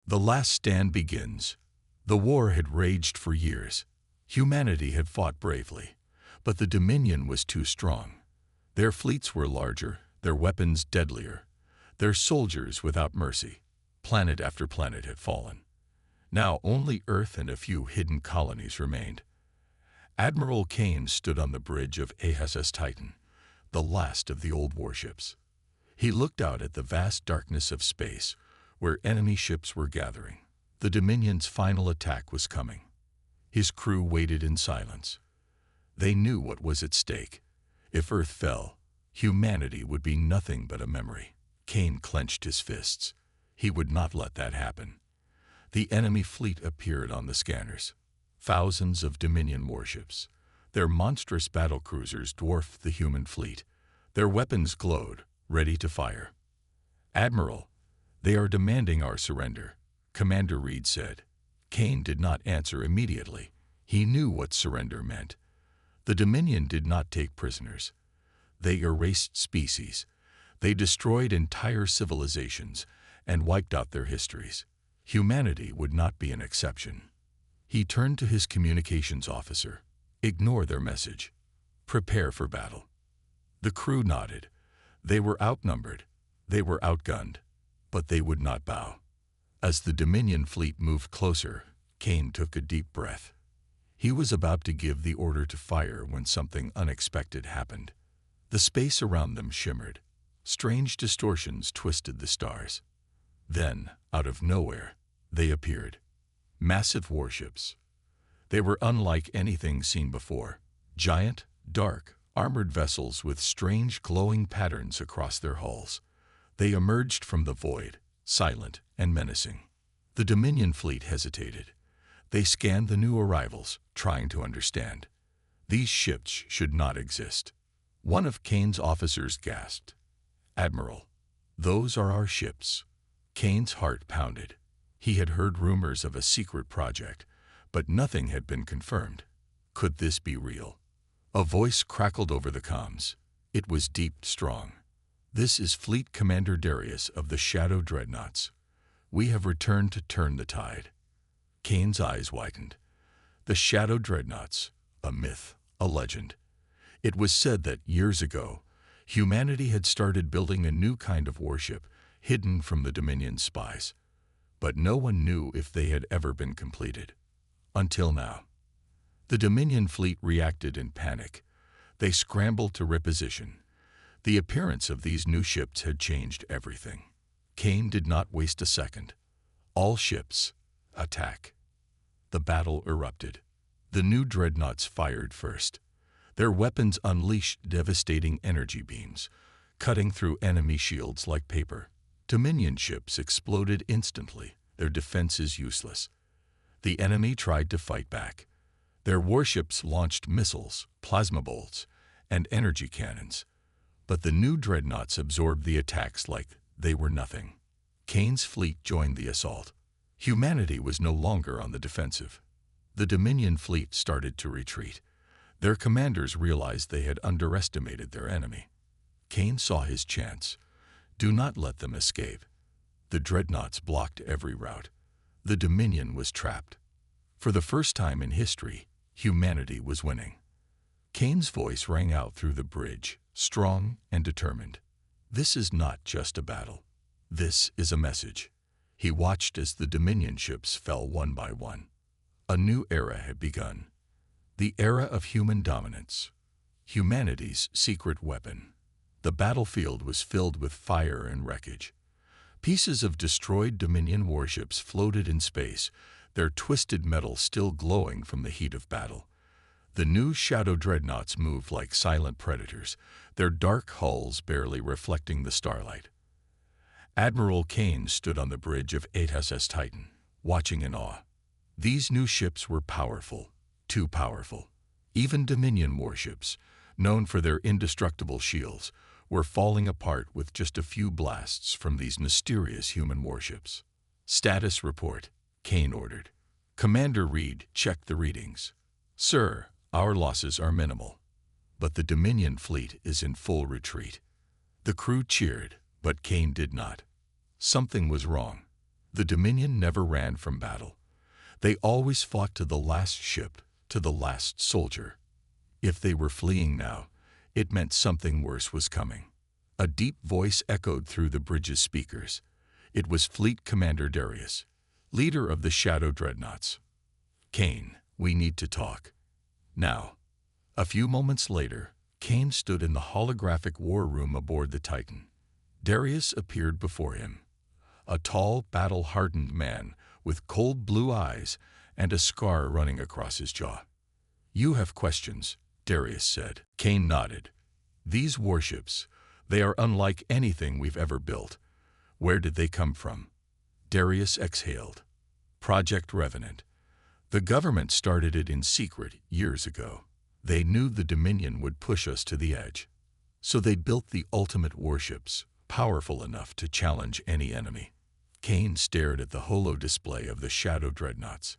The last stand begins. The war had raged for years. Humanity had fought bravely, but the Dominion was too strong. Their fleets were larger, their weapons deadlier, their soldiers without mercy. Planet after planet had fallen. Now only Earth and a few hidden colonies remained. Admiral Kane stood on the bridge of HFY Titan, the last of the old warships. He looked out at the vast darkness of space, where enemy ships were gathering. The Dominion's final attack was coming. His crew waited in silence. They knew what was at stake. If Earth fell, humanity would be nothing but a memory. Kane clenched his fists. He would not let that happen. The enemy fleet appeared on the scanners. Thousands of Dominion warships. Their monstrous battlecruisers dwarfed the human fleet. Their weapons glowed, ready to fire. "Admiral, they are demanding our surrender," Commander Reed said. Kane did not answer immediately. He knew what surrender meant. The Dominion did not take prisoners. They erased species. They destroyed entire civilizations and wiped out their histories. Humanity would not be an exception. He turned to his communications officer. "Ignore their message. Prepare for battle." The crew nodded. They were outnumbered. They were outgunned. But they would not bow. As the Dominion fleet moved closer, Kane took a deep breath. He was about to give the order to fire when something unexpected happened. The space around them shimmered. Strange distortions twisted the stars. Then, out of nowhere, they appeared. Massive warships. They were unlike anything seen before. Giant, dark, armored vessels with strange glowing patterns across their hulls. They emerged from the void, silent and menacing. The Dominion fleet hesitated. They scanned the new arrivals, trying to understand. These ships should not exist. One of Kane's officers gasped. "Admiral, those are our ships." Kane's heart pounded. He had heard rumors of a secret project, but nothing had been confirmed. Could this be real? A voice crackled over the comms. It was deep, strong. "This is Fleet Commander Darius of the Shadow Dreadnoughts. We have returned to turn the tide." Kane's eyes widened. The Shadow Dreadnoughts, a myth, a legend. It was said that, years ago, humanity had started building a new kind of warship, hidden from the Dominion's spies. But no one knew if they had ever been completed. Until now. The Dominion fleet reacted in panic. They scrambled to reposition. The appearance of these new ships had changed everything. Kane did not waste a second. "All ships, attack." The battle erupted. The new dreadnoughts fired first. Their weapons unleashed devastating energy beams, cutting through enemy shields like paper. Dominion ships exploded instantly, their defenses useless. The enemy tried to fight back. Their warships launched missiles, plasma bolts, and energy cannons. But the new dreadnoughts absorbed the attacks like they were nothing. Kane's fleet joined the assault. Humanity was no longer on the defensive. The Dominion fleet started to retreat. Their commanders realized they had underestimated their enemy. Kane saw his chance. Do not let them escape. The dreadnoughts blocked every route. The Dominion was trapped. For the first time in history, humanity was winning. Kane's voice rang out through the bridge, strong and determined. "This is not just a battle. This is a message." He watched as the Dominion ships fell one by one. A new era had begun. The era of human dominance. Humanity's secret weapon. The battlefield was filled with fire and wreckage. Pieces of destroyed Dominion warships floated in space, their twisted metal still glowing from the heat of battle. The new Shadow Dreadnoughts moved like silent predators, their dark hulls barely reflecting the starlight. Admiral Kane stood on the bridge of HFY Titan, watching in awe. These new ships were powerful, too powerful. Even Dominion warships, known for their indestructible shields, were falling apart with just a few blasts from these mysterious human warships. "Status report," Kane ordered. Commander Reed checked the readings. "Sir, our losses are minimal, but the Dominion fleet is in full retreat." The crew cheered, but Kane did not. Something was wrong. The Dominion never ran from battle. They always fought to the last ship, to the last soldier. If they were fleeing now, it meant something worse was coming. A deep voice echoed through the bridge's speakers. It was Fleet Commander Darius, leader of the Shadow Dreadnoughts. "Kane, we need to talk. Now." A few moments later, Kane stood in the holographic war room aboard the Titan. Darius appeared before him. A tall, battle-hardened man with cold blue eyes and a scar running across his jaw. "You have questions," Darius said. Kane nodded. "These warships, they are unlike anything we've ever built. Where did they come from?" Darius exhaled. "Project Revenant. The government started it in secret years ago. They knew the Dominion would push us to the edge. So they built the ultimate warships, powerful enough to challenge any enemy." Kane stared at the holo display of the Shadow Dreadnoughts.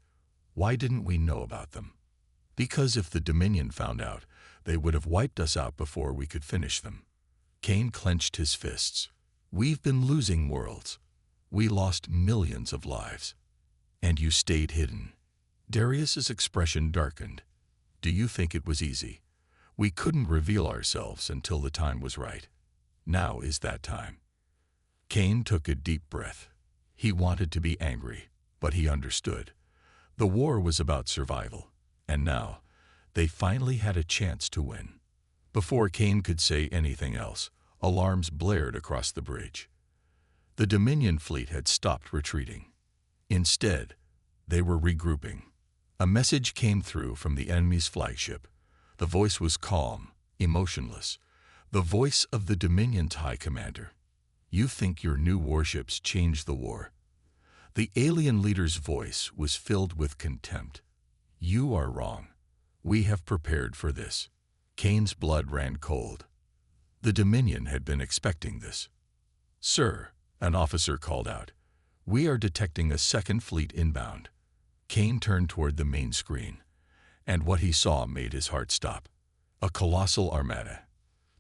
"Why didn't we know about them?" "Because if the Dominion found out, they would have wiped us out before we could finish them." Kane clenched his fists. "We've been losing worlds. We lost millions of lives. And you stayed hidden." Darius's expression darkened. "Do you think it was easy? We couldn't reveal ourselves until the time was right. Now is that time." Kane took a deep breath. He wanted to be angry, but he understood. The war was about survival, and now they finally had a chance to win. Before Kane could say anything else, alarms blared across the bridge. The Dominion fleet had stopped retreating. Instead, they were regrouping. A message came through from the enemy's flagship. The voice was calm, emotionless. The voice of the Dominion's High Commander. "You think your new warships changed the war?" The alien leader's voice was filled with contempt. "You are wrong. We have prepared for this." Kane's blood ran cold. The Dominion had been expecting this. "Sir," an officer called out, "we are detecting a second fleet inbound." Kane turned toward the main screen, and what he saw made his heart stop. A colossal armada,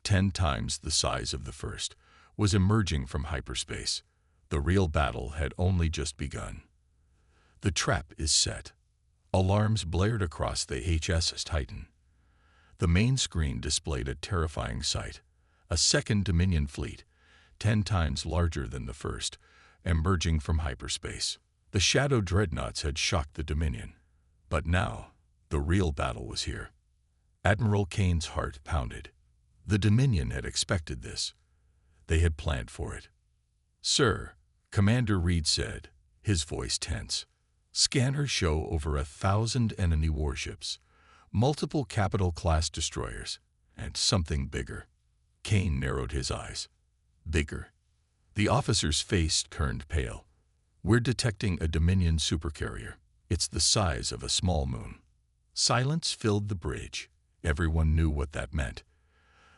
10 times the size of the first, was emerging from hyperspace. The real battle had only just begun. The trap is set. Alarms blared across the HSS Titan. The main screen displayed a terrifying sight. A second Dominion fleet, 10 times larger than the first, emerging from hyperspace. The Shadow Dreadnoughts had shocked the Dominion. But now, the real battle was here. Admiral Kane's heart pounded. The Dominion had expected this. They had planned for it. "Sir," Commander Reed said, his voice tense. "Scanners show over 1,000 enemy warships, multiple capital-class destroyers, and something bigger." Kane narrowed his eyes. "Bigger?" The officer's face turned pale. "We're detecting a Dominion supercarrier. It's the size of a small moon." Silence filled the bridge. Everyone knew what that meant.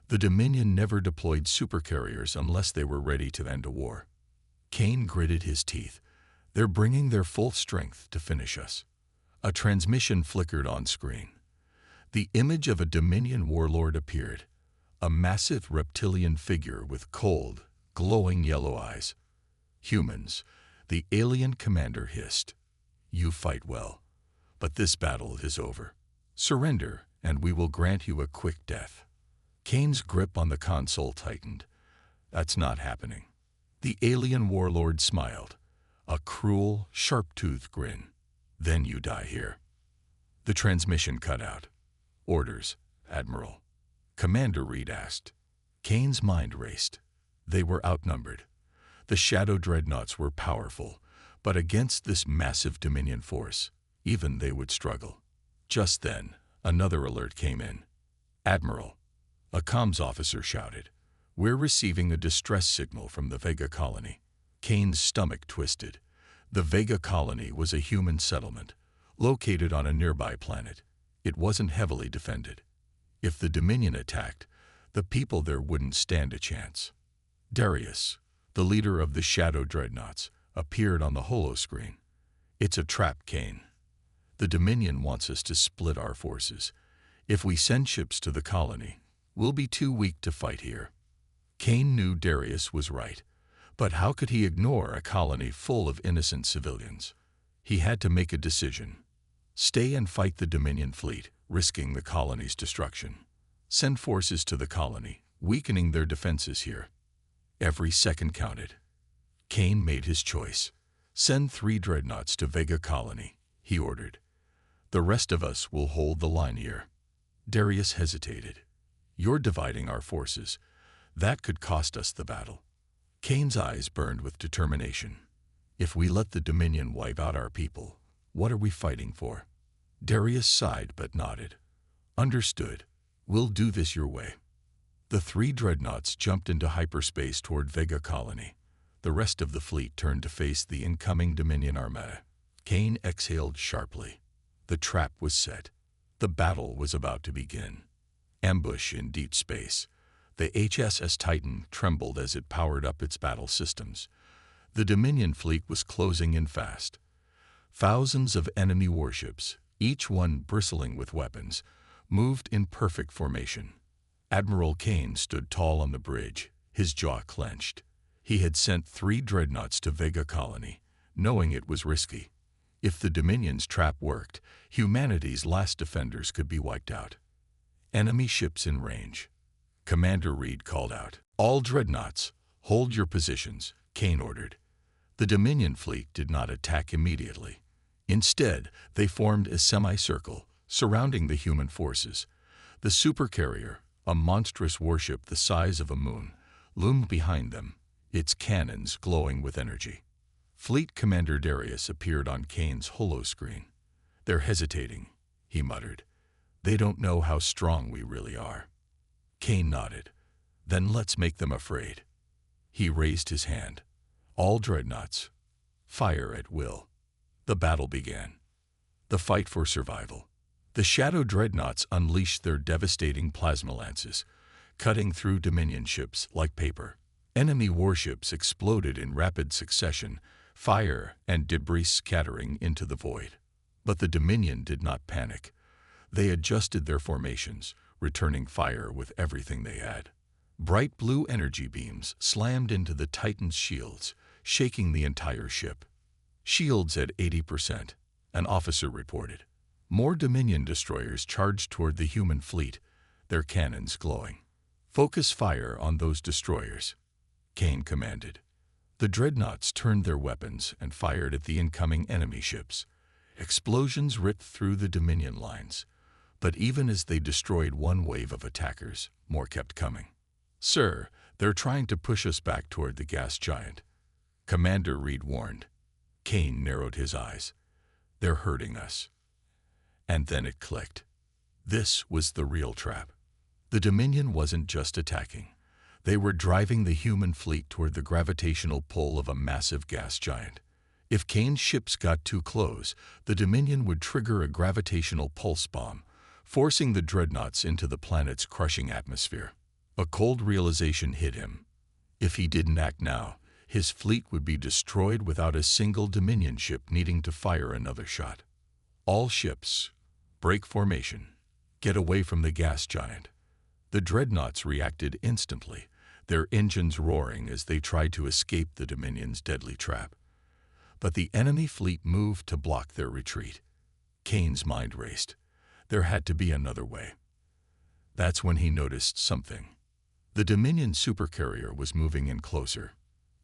The Dominion never deployed supercarriers unless they were ready to end a war. Kane gritted his teeth. "They're bringing their full strength to finish us." A transmission flickered on screen. The image of a Dominion warlord appeared, a massive reptilian figure with cold, glowing yellow eyes. "Humans," the alien commander hissed. "You fight well, but this battle is over. Surrender, and we will grant you a quick death." Kane's grip on the console tightened. "That's not happening." The alien warlord smiled, a cruel, sharp-toothed grin. "Then you die here." The transmission cut out. "Orders, Admiral." Commander Reed asked. Kane's mind raced. They were outnumbered. The Shadow Dreadnoughts were powerful, but against this massive Dominion force, even they would struggle. Just then, another alert came in. "Admiral," a comms officer shouted, "we're receiving a distress signal from the Vega colony." Kane's stomach twisted. The Vega colony was a human settlement, located on a nearby planet. It wasn't heavily defended. If the Dominion attacked, the people there wouldn't stand a chance. Darius, the leader of the Shadow Dreadnoughts, appeared on the holoscreen. "It's a trap, Kane. The Dominion wants us to split our forces. If we send ships to the colony, we'll be too weak to fight here." Kane knew Darius was right, But how could he ignore a colony full of innocent civilians? He had to make a decision. Stay and fight the Dominion fleet, risking the colony's destruction. Send forces to the colony, weakening their defenses here. Every second counted. Kane made his choice. Send 3 dreadnoughts to Vega Colony, he ordered. The rest of us will hold the line here. Darius hesitated. You're dividing our forces. That could cost us the battle. Kane's eyes burned with determination. If we let the Dominion wipe out our people, what are we fighting for? Darius sighed but nodded. Understood. We'll do this your way. The 3 dreadnoughts jumped into hyperspace toward Vega Colony. The rest of the fleet turned to face the incoming Dominion armada. Kane exhaled sharply. The trap was set. The battle was about to begin. Ambush in deep space. The HSS Titan trembled as it powered up its battle systems. The Dominion fleet was closing in fast. Thousands of enemy warships, each one bristling with weapons, moved in perfect formation. Admiral Kane stood tall on the bridge, his jaw clenched. He had sent 3 dreadnoughts to Vega Colony, knowing it was risky. If the Dominion's trap worked, humanity's last defenders could be wiped out. Enemy ships in range. Commander Reed called out. All dreadnoughts, hold your positions, Kane ordered. The Dominion fleet did not attack immediately. Instead, they formed a semicircle, surrounding the human forces. The supercarrier, a monstrous warship the size of a moon, loomed behind them, its cannons glowing with energy. Fleet Commander Darius appeared on Kane's holoscreen. They're hesitating, he muttered. They don't know how strong we really are. Kane nodded. Then let's make them afraid. He raised his hand. All dreadnoughts, fire at will. The battle began. The fight for survival. The Shadow dreadnoughts unleashed their devastating plasma lances, cutting through Dominion ships like paper. Enemy warships exploded in rapid succession, fire and debris scattering into the void. But the Dominion did not panic. They adjusted their formations, returning fire with everything they had. Bright blue energy beams slammed into the Titan's shields, shaking the entire ship. Shields at 80%, an officer reported. More Dominion destroyers charged toward the human fleet, their cannons glowing. Focus fire on those destroyers, Kane commanded. The dreadnoughts turned their weapons and fired at the incoming enemy ships. Explosions ripped through the Dominion lines. But even as they destroyed one wave of attackers, more kept coming. Sir, they're trying to push us back toward the gas giant, Commander Reed warned. Kane narrowed his eyes. They're hurting us. And then it clicked. This was the real trap. The Dominion wasn't just attacking. They were driving the human fleet toward the gravitational pull of a massive gas giant. If Kane's ships got too close, the Dominion would trigger a gravitational pulse bomb, forcing the dreadnoughts into the planet's crushing atmosphere. A cold realization hit him. If he didn't act now, his fleet would be destroyed without a single Dominion ship needing to fire another shot. All ships, break formation. Get away from the gas giant. The dreadnoughts reacted instantly, their engines roaring as they tried to escape the Dominion's deadly trap. But the enemy fleet moved to block their retreat. Kane's mind raced. There had to be another way. That's when he noticed something. The Dominion supercarrier was moving in closer.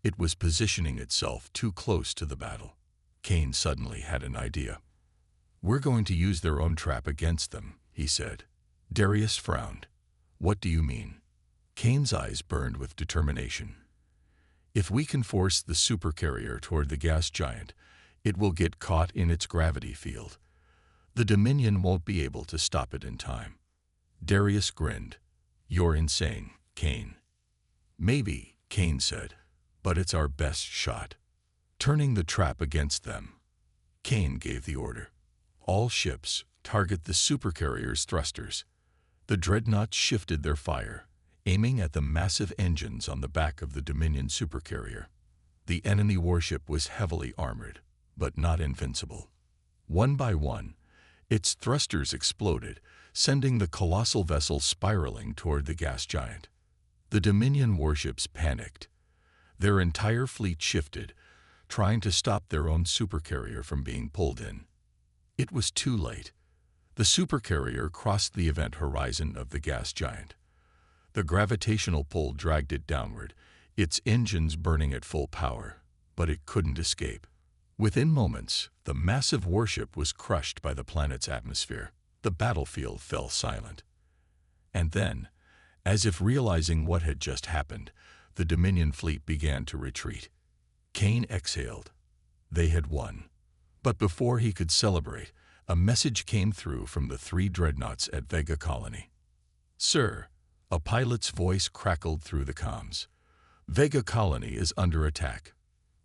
It was positioning itself too close to the battle. Kane suddenly had an idea. We're going to use their own trap against them, he said. Darius frowned. What do you mean? Kane's eyes burned with determination. If we can force the supercarrier toward the gas giant, it will get caught in its gravity field. The Dominion won't be able to stop it in time. Darius grinned. You're insane, Kane. Maybe, Kane said, but it's our best shot. Turning the trap against them. Kane gave the order. All ships, target the supercarrier's thrusters. The dreadnoughts shifted their fire, aiming at the massive engines on the back of the Dominion supercarrier. The enemy warship was heavily armored, but not invincible. One by one, its thrusters exploded, sending the colossal vessel spiraling toward the gas giant. The Dominion warships panicked. Their entire fleet shifted, trying to stop their own supercarrier from being pulled in. It was too late. The supercarrier crossed the event horizon of the gas giant. The gravitational pull dragged it downward, its engines burning at full power, but it couldn't escape. Within moments, the massive warship was crushed by the planet's atmosphere. The battlefield fell silent. And then, as if realizing what had just happened, the Dominion fleet began to retreat. Kane exhaled. They had won. But before he could celebrate, a message came through from the 3 dreadnoughts at Vega Colony. "Sir," a pilot's voice crackled through the comms. "Vega Colony is under attack.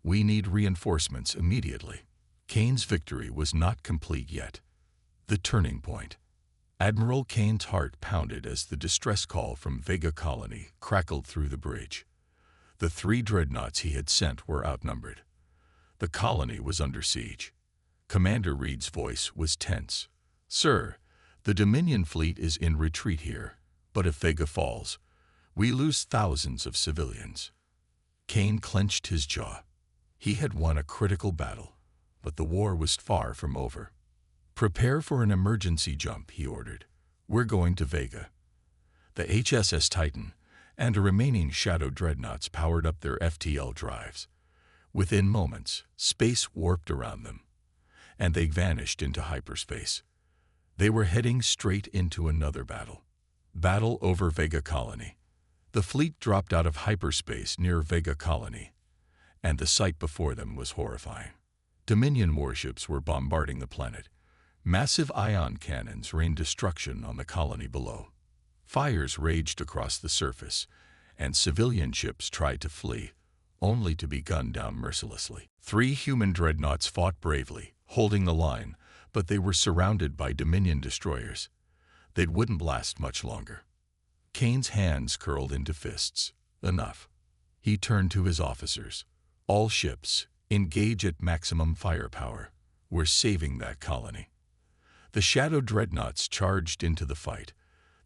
We need reinforcements immediately." Kane's victory was not complete yet. The turning point. Admiral Kane's heart pounded as the distress call from Vega Colony crackled through the bridge. The 3 dreadnoughts he had sent were outnumbered. The colony was under siege. Commander Reed's voice was tense. "Sir, the Dominion fleet is in retreat here, but if Vega falls, we lose thousands of civilians." Kane clenched his jaw. He had won a critical battle, but the war was far from over. "Prepare for an emergency jump," he ordered. "We're going to Vega." The HSS Titan and the remaining Shadow dreadnoughts powered up their FTL drives. Within moments, space warped around them, and they vanished into hyperspace. They were heading straight into another battle. Battle over Vega Colony. The fleet dropped out of hyperspace near Vega Colony, and the sight before them was horrifying. Dominion warships were bombarding the planet. Massive ion cannons rained destruction on the colony below. Fires raged across the surface, and civilian ships tried to flee, only to be gunned down mercilessly. 3 human dreadnoughts fought bravely, holding the line, but they were surrounded by Dominion destroyers. They wouldn't last much longer. Kane's hands curled into fists. Enough. He turned to his officers. "All ships, engage at maximum firepower. We're saving that colony." The Shadow dreadnoughts charged into the fight,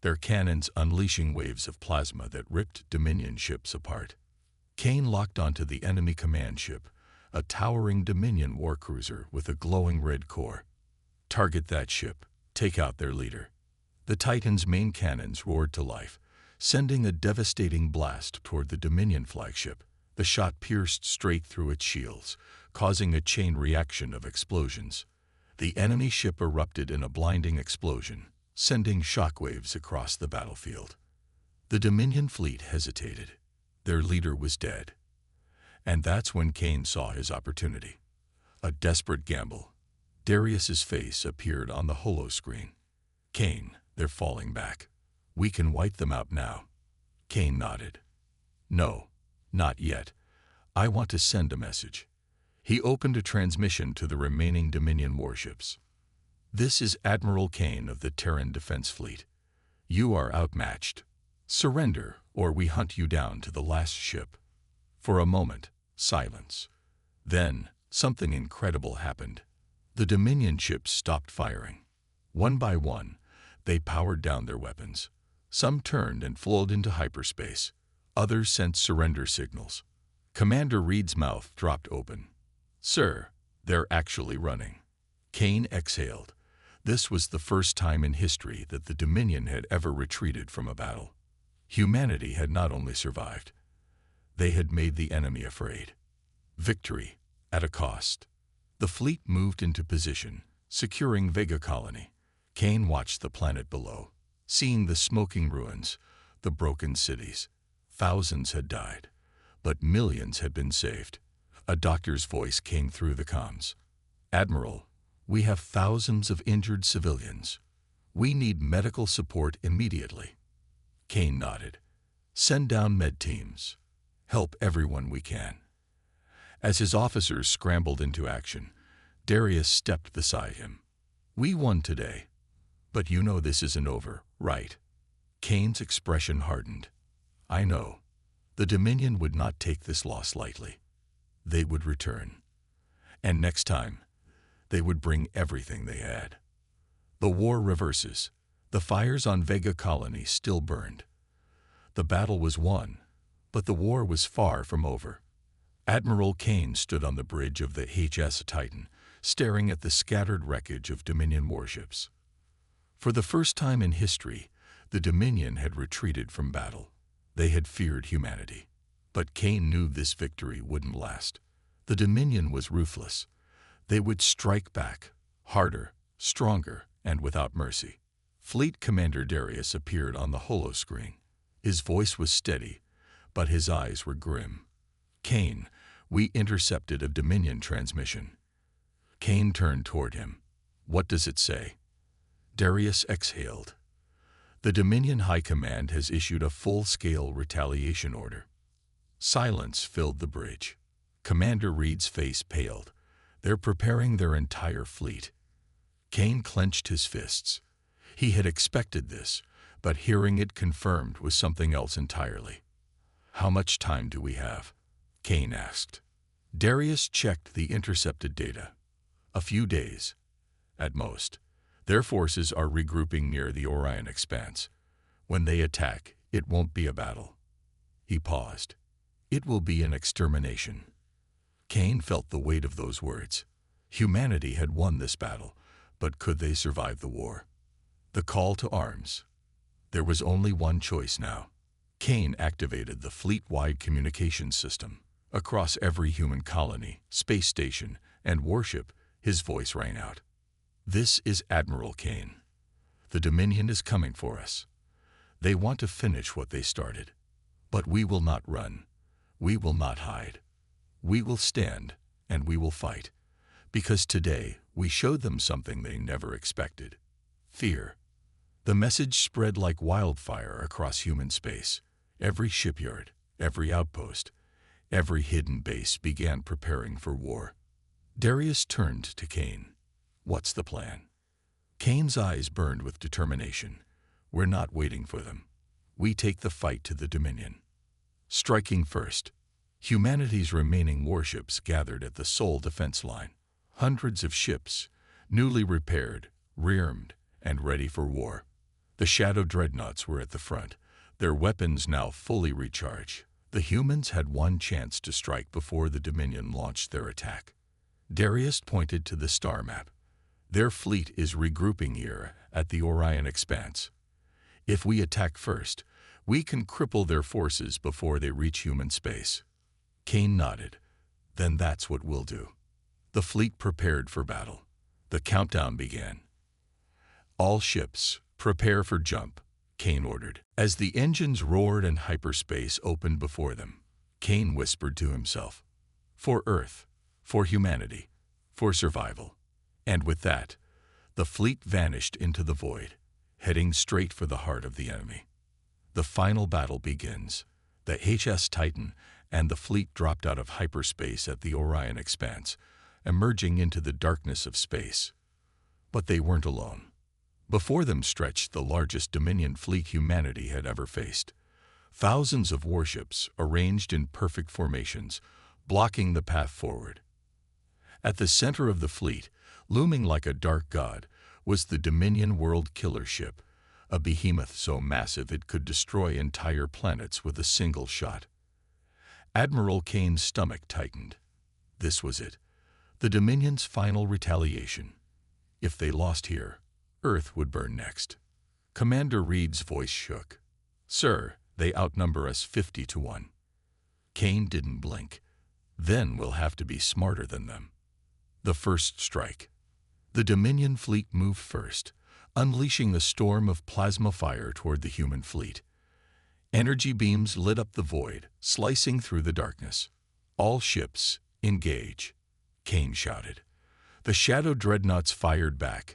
their cannons unleashing waves of plasma that ripped Dominion ships apart. Kane locked onto the enemy command ship, a towering Dominion warcruiser with a glowing red core. "Target that ship. Take out their leader." The Titan's main cannons roared to life, sending a devastating blast toward the Dominion flagship. The shot pierced straight through its shields, causing a chain reaction of explosions. The enemy ship erupted in a blinding explosion, sending shockwaves across the battlefield. The Dominion fleet hesitated. Their leader was dead. And that's when Kane saw his opportunity. A desperate gamble. Darius's face appeared on the holoscreen. "Kane, they're falling back. We can wipe them out now." Kane nodded. "No, not yet. I want to send a message." He opened a transmission to the remaining Dominion warships. "This is Admiral Kane of the Terran Defense Fleet. You are outmatched. Surrender, or we hunt you down to the last ship." For a moment, silence. Then, something incredible happened. The Dominion ships stopped firing. One by one, they powered down their weapons. Some turned and flowed into hyperspace. Others sent surrender signals. Commander Reed's mouth dropped open. "Sir, they're actually running." Kane exhaled. This was the first time in history that the Dominion had ever retreated from a battle. Humanity had not only survived, they had made the enemy afraid. Victory, at a cost. The fleet moved into position, securing Vega Colony. Kane watched the planet below, seeing the smoking ruins, the broken cities. Thousands had died, but millions had been saved. A doctor's voice came through the comms. "Admiral, we have thousands of injured civilians. We need medical support immediately." Kane nodded. "Send down med teams. Help everyone we can." As his officers scrambled into action, Darius stepped beside him. "We won today, but you know this isn't over, right?" Kane's expression hardened. "I know. The Dominion would not take this loss lightly. They would return. And next time, they would bring everything they had." The war reverses. The fires on Vega Colony still burned. The battle was won, but the war was far from over. Admiral Kane stood on the bridge of the HMS Titan, staring at the scattered wreckage of Dominion warships. For the first time in history, the Dominion had retreated from battle. They had feared humanity. But Kane knew this victory wouldn't last. The Dominion was ruthless. They would strike back, harder, stronger, and without mercy. Fleet Commander Darius appeared on the holoscreen. His voice was steady, but his eyes were grim. "Kane, we intercepted a Dominion transmission." Kane turned toward him. "What does it say?" Darius exhaled. "The Dominion High Command has issued a full-scale retaliation order." Silence filled the bridge. Commander Reed's face paled. "They're preparing their entire fleet." Kane clenched his fists. He had expected this, but hearing it confirmed was something else entirely. "How much time do we have?" Kane asked. Darius checked the intercepted data. "A few days, at most. Their forces are regrouping near the Orion Expanse. When they attack, it won't be a battle." He paused. "It will be an extermination." Kane felt the weight of those words. Humanity had won this battle, but could they survive the war? The call to arms. There was only one choice now. Kane activated the fleet-wide communications system. Across every human colony, space station, and warship, his voice rang out. "This is Admiral Kane. The Dominion is coming for us. They want to finish what they started. But we will not run. We will not hide. We will stand, and we will fight. Because today, we showed them something they never expected. Fear." The message spread like wildfire across human space. Every shipyard, every outpost, every hidden base began preparing for war. Darius turned to Kane. "What's the plan?" Kane's eyes burned with determination. "We're not waiting for them. We take the fight to the Dominion." Striking first, humanity's remaining warships gathered at the sole defense line. Hundreds of ships, newly repaired, rearmed, and ready for war. The shadow dreadnoughts were at the front, their weapons now fully recharged. The humans had one chance to strike before the Dominion launched their attack. Darius pointed to the star map. "Their fleet is regrouping here at the Orion Expanse. If we attack first, we can cripple their forces before they reach human space." Kane nodded. "Then that's what we'll do." The fleet prepared for battle. The countdown began. "All ships, prepare for jump," Kane ordered. As the engines roared and hyperspace opened before them, Kane whispered to himself, "For Earth, for humanity, for survival." And with that, the fleet vanished into the void, heading straight for the heart of the enemy. The final battle begins. The HMS Titan and the fleet dropped out of hyperspace at the Orion Expanse, emerging into the darkness of space. But they weren't alone. Before them stretched the largest Dominion fleet humanity had ever faced. Thousands of warships arranged in perfect formations, blocking the path forward. At the center of the fleet, looming like a dark god, was the Dominion World Killer ship, a behemoth so massive it could destroy entire planets with a single shot. Admiral Kane's stomach tightened. This was it, the Dominion's final retaliation. If they lost here, Earth would burn next. Commander Reed's voice shook. "Sir, they outnumber us 50-1. Kane didn't blink. "Then we'll have to be smarter than them." The first strike. The Dominion fleet moved first, unleashing the storm of plasma fire toward the human fleet. Energy beams lit up the void, slicing through the darkness. "All ships, engage," Kane shouted. The shadow dreadnoughts fired back.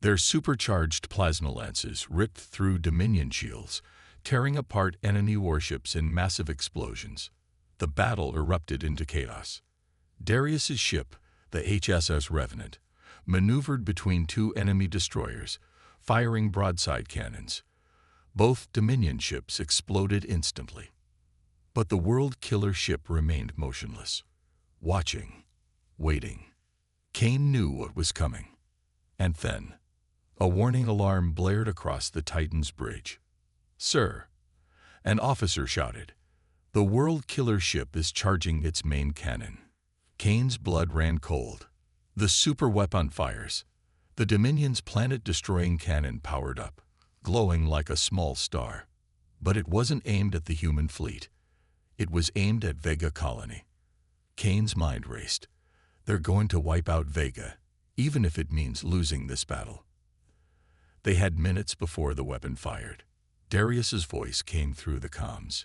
Their supercharged plasma lances ripped through Dominion shields, tearing apart enemy warships in massive explosions. The battle erupted into chaos. Darius's ship, the HMS Revenant, maneuvered between two enemy destroyers, firing broadside cannons. Both Dominion ships exploded instantly. But the World Killer ship remained motionless, watching, waiting. Kane knew what was coming. And then, a warning alarm blared across the Titan's bridge. "Sir," an officer shouted. The world killer ship is charging its main cannon. Kane's blood ran cold. The super weapon fires. The Dominion's planet-destroying cannon powered up, glowing like a small star. But it wasn't aimed at the human fleet. It was aimed at Vega Colony. Kane's mind raced. They're going to wipe out Vega, even if it means losing this battle. They had minutes before the weapon fired. Darius's voice came through the comms.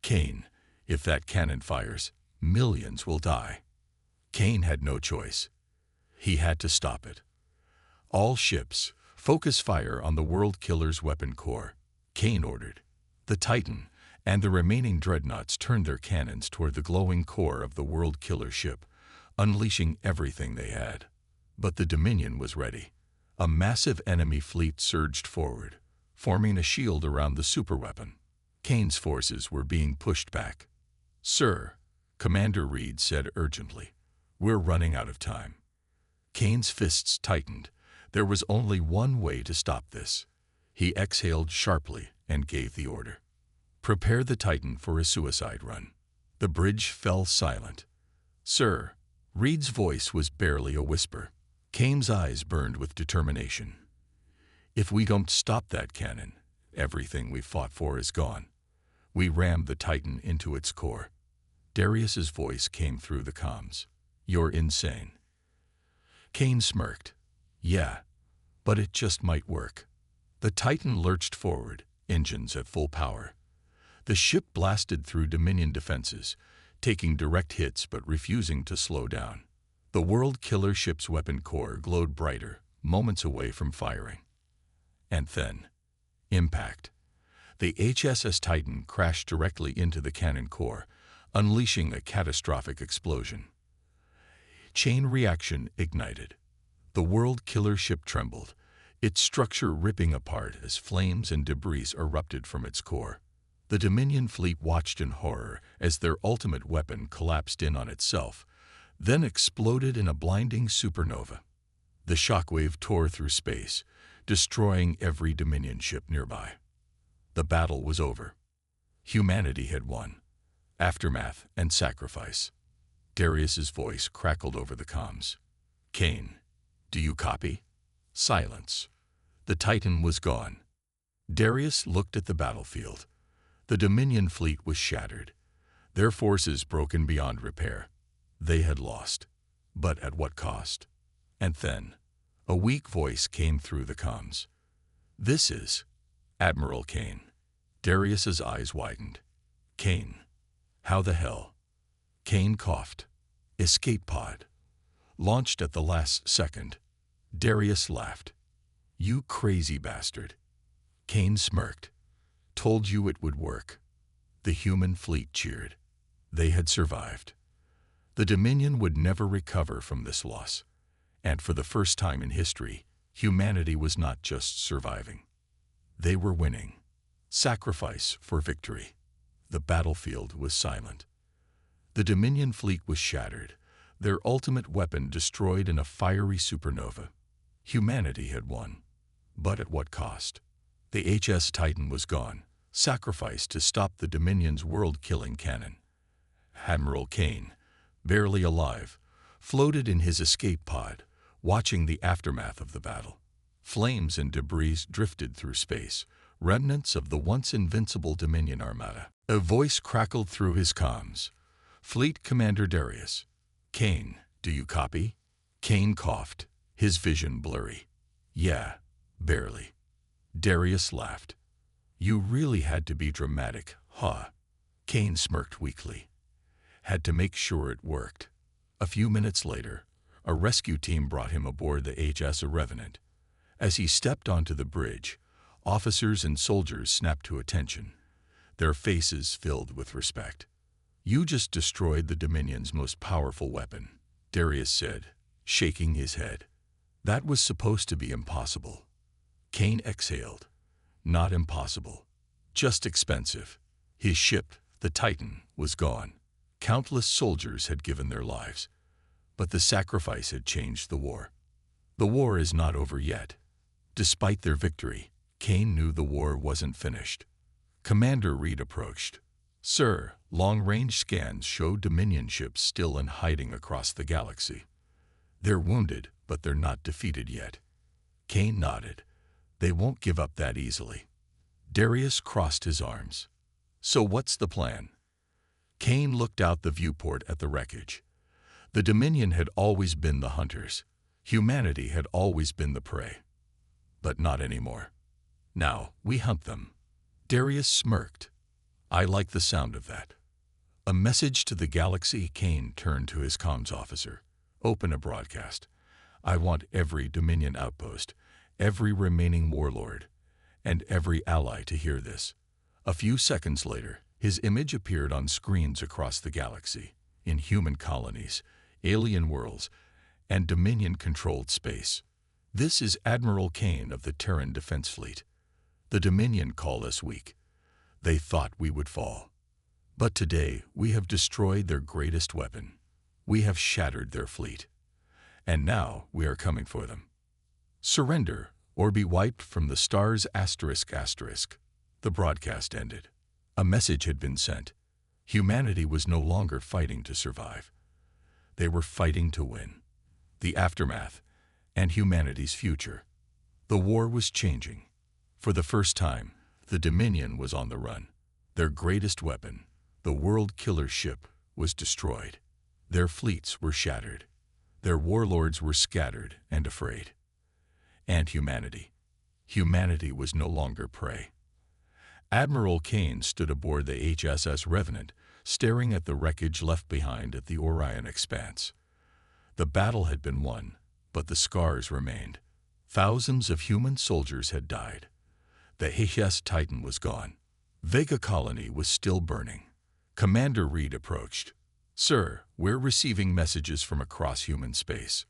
Kane, if that cannon fires, millions will die. Kane had no choice. He had to stop it. All ships, focus fire on the world killer's weapon core, Kane ordered. The Titan and the remaining dreadnoughts turned their cannons toward the glowing core of the world killer ship, unleashing everything they had. But the Dominion was ready. A massive enemy fleet surged forward, forming a shield around the superweapon. Kane's forces were being pushed back. "Sir," Commander Reed said urgently, "we're running out of time." Kane's fists tightened. There was only one way to stop this. He exhaled sharply and gave the order. "Prepare the Titan for a suicide run." The bridge fell silent. "Sir," Reed's voice was barely a whisper. Kane's eyes burned with determination. "If we don't stop that cannon, everything we fought for is gone." We rammed the Titan into its core. Darius's voice came through the comms. "You're insane." Kane smirked. "Yeah, but it just might work." The Titan lurched forward, engines at full power. The ship blasted through Dominion defenses, taking direct hits but refusing to slow down. The world killer ship's weapon core glowed brighter, moments away from firing. And then, impact. The HSS Titan crashed directly into the cannon core, unleashing a catastrophic explosion. Chain reaction ignited. The world killer ship trembled, its structure ripping apart as flames and debris erupted from its core. The Dominion fleet watched in horror as their ultimate weapon collapsed in on itself, then exploded in a blinding supernova. The shockwave tore through space, destroying every Dominion ship nearby. The battle was over. Humanity had won. Aftermath and sacrifice. Darius's voice crackled over the comms. "Kane, do you copy?" Silence. The Titan was gone. Darius looked at the battlefield. The Dominion fleet was shattered, their forces broken beyond repair. They had lost. But at what cost? And then, a weak voice came through the comms. "This is Admiral Kane." Darius's eyes widened. "Kane, how the hell?" Kane coughed. "Escape pod. Launched at the last second." Darius laughed. "You crazy bastard." Kane smirked. "Told you it would work." The human fleet cheered. They had survived. The Dominion would never recover from this loss. And for the first time in history, humanity was not just surviving. They were winning. Sacrifice for victory. The battlefield was silent. The Dominion fleet was shattered, their ultimate weapon destroyed in a fiery supernova. Humanity had won. But at what cost? The HS Titan was gone, sacrificed to stop the Dominion's world-killing cannon. Admiral Kane, barely alive, floated in his escape pod, watching the aftermath of the battle. Flames and debris drifted through space, remnants of the once invincible Dominion armada. A voice crackled through his comms. "Fleet Commander Darius." "Kane, do you copy?" Kane coughed, his vision blurry. "Yeah, barely." Darius laughed. "You really had to be dramatic, huh?" Kane smirked weakly. "Had to make sure it worked." A few minutes later, a rescue team brought him aboard the HS Revenant. As he stepped onto the bridge, officers and soldiers snapped to attention, their faces filled with respect. "You just destroyed the Dominion's most powerful weapon," Darius said, shaking his head. "That was supposed to be impossible." Kane exhaled. "Not impossible, just expensive." His ship, the Titan, was gone. Countless soldiers had given their lives, but the sacrifice had changed the war. The war is not over yet. Despite their victory, Kane knew the war wasn't finished. Commander Reed approached. Sir, long-range scans show Dominion ships still in hiding across the galaxy. They're wounded, but they're not defeated yet. Kane nodded. They won't give up that easily. Darius crossed his arms. So what's the plan? Kane looked out the viewport at the wreckage. The Dominion had always been the hunters. Humanity had always been the prey. But not anymore. Now, we hunt them. Darius smirked. I like the sound of that. A message to the galaxy. Kane turned to his comms officer. Open a broadcast. I want every Dominion outpost, every remaining warlord, and every ally to hear this. A few seconds later, his image appeared on screens across the galaxy, in human colonies, alien worlds, and Dominion-controlled space. This is Admiral Kane of the Terran Defense Fleet. The Dominion call us weak. They thought we would fall. But today, we have destroyed their greatest weapon. We have shattered their fleet. And now we are coming for them. Surrender, or be wiped from the stars. The broadcast ended. A message had been sent. Humanity was no longer fighting to survive. They were fighting to win. The aftermath, and humanity's future. The war was changing. For the first time, the Dominion was on the run. Their greatest weapon, the world killer ship, was destroyed. Their fleets were shattered. Their warlords were scattered and afraid. And humanity was no longer prey. Admiral Kane stood aboard the HSS Revenant, staring at the wreckage left behind at the Orion Expanse. The battle had been won, but the scars remained. Thousands of human soldiers had died. The HS Titan was gone. Vega Colony was still burning. Commander Reed approached. Sir, we're receiving messages from across human space.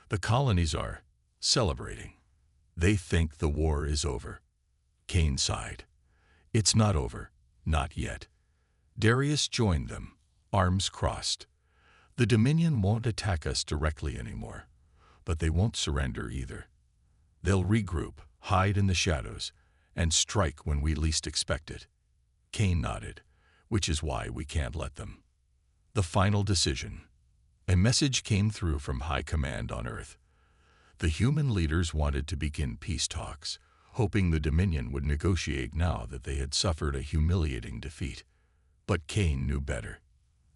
The colonies are celebrating. They think the war is over. Kane sighed. It's not over, not yet. Darius joined them, arms crossed. The Dominion won't attack us directly anymore, but they won't surrender either. They'll regroup, hide in the shadows, and strike when we least expect it. Kane nodded, which is why we can't let them. The final decision. A message came through from High Command on Earth. The human leaders wanted to begin peace talks, hoping the Dominion would negotiate now that they had suffered a humiliating defeat. But Kane knew better.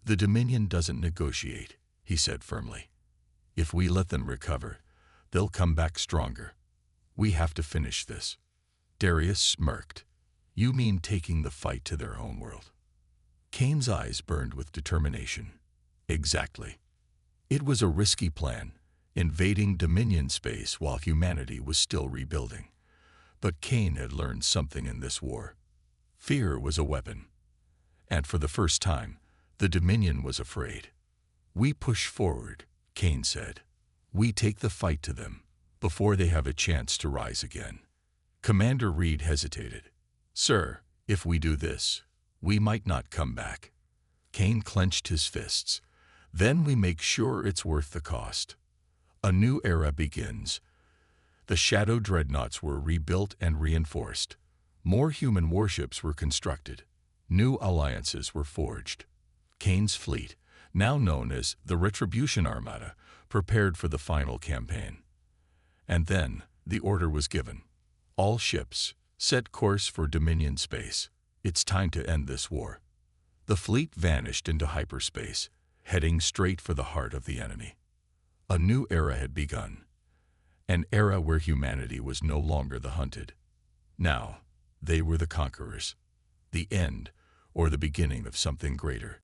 The Dominion doesn't negotiate, he said firmly. If we let them recover, they'll come back stronger. We have to finish this. Darius smirked. You mean taking the fight to their own world? Kane's eyes burned with determination. Exactly. It was a risky plan, invading Dominion space while humanity was still rebuilding. But Kane had learned something in this war. Fear was a weapon. And for the first time, the Dominion was afraid. We push forward, Kane said. We take the fight to them, before they have a chance to rise again. Commander Reed hesitated. Sir, if we do this, we might not come back. Kane clenched his fists. Then we make sure it's worth the cost. A new era begins. The Shadow dreadnoughts were rebuilt and reinforced. More human warships were constructed. New alliances were forged. Kane's fleet, now known as the Retribution Armada, prepared for the final campaign. And then the order was given. All ships, set course for Dominion space. It's time to end this war. The fleet vanished into hyperspace, heading straight for the heart of the enemy. A new era had begun. An era where humanity was no longer the hunted. Now, they were the conquerors. The end, or the beginning of something greater.